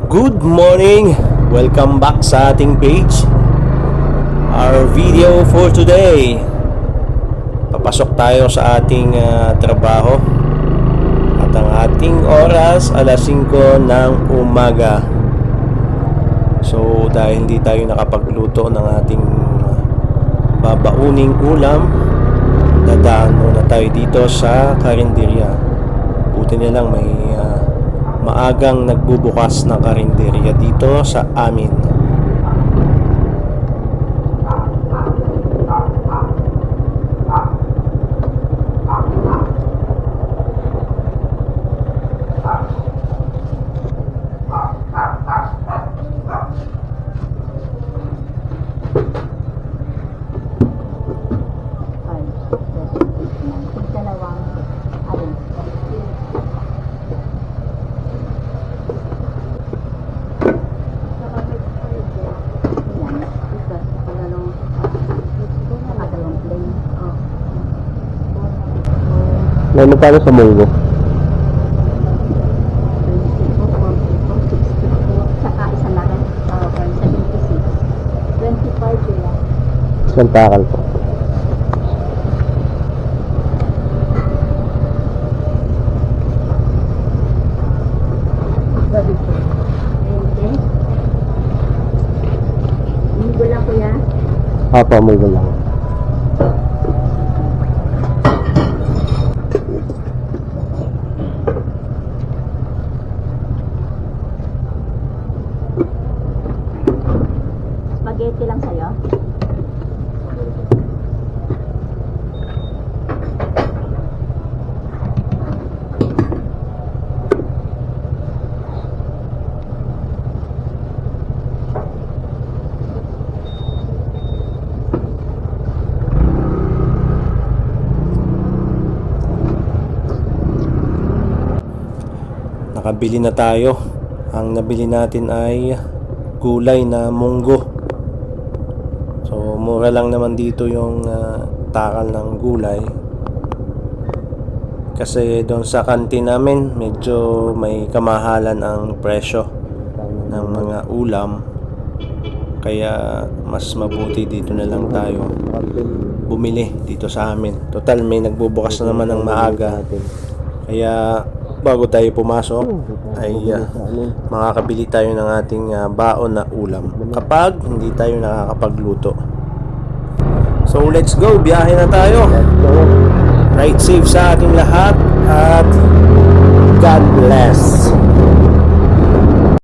Good morning! Welcome back sa ating page. Our video for today, papasok tayo sa ating trabaho. At ang ating oras, alas 5 ng umaga. So dahil hindi tayo nakapagluto ng ating babauning ulam, dadaan muna tayo dito sa karinderya. Buti na lang may maagang nagbubukas na karinderya dito sa amin. May magkano sa munggo? Saka isa na rin. 76. 25 sila. Isang takal po. Okay. Munggo lang kuya. Apa, munggo lang. Spaghetti lang sa'yo. Nakabili na tayo. Ang nabili natin ay gulay na munggo. So mura lang naman dito yung takal ng gulay. Kasi doon sa kantin namin medyo may kamahalan ang presyo ng mga ulam. Kaya mas mabuti dito na lang tayo bumili dito sa amin. Total may nagbubukas na naman ng maaga. Kaya bago tayo pumasok ay makakabili tayo ng ating baon na ulam kapag hindi tayo nakakapagluto. So let's go, biyahe na tayo. Ride safe sa ating lahat at God bless.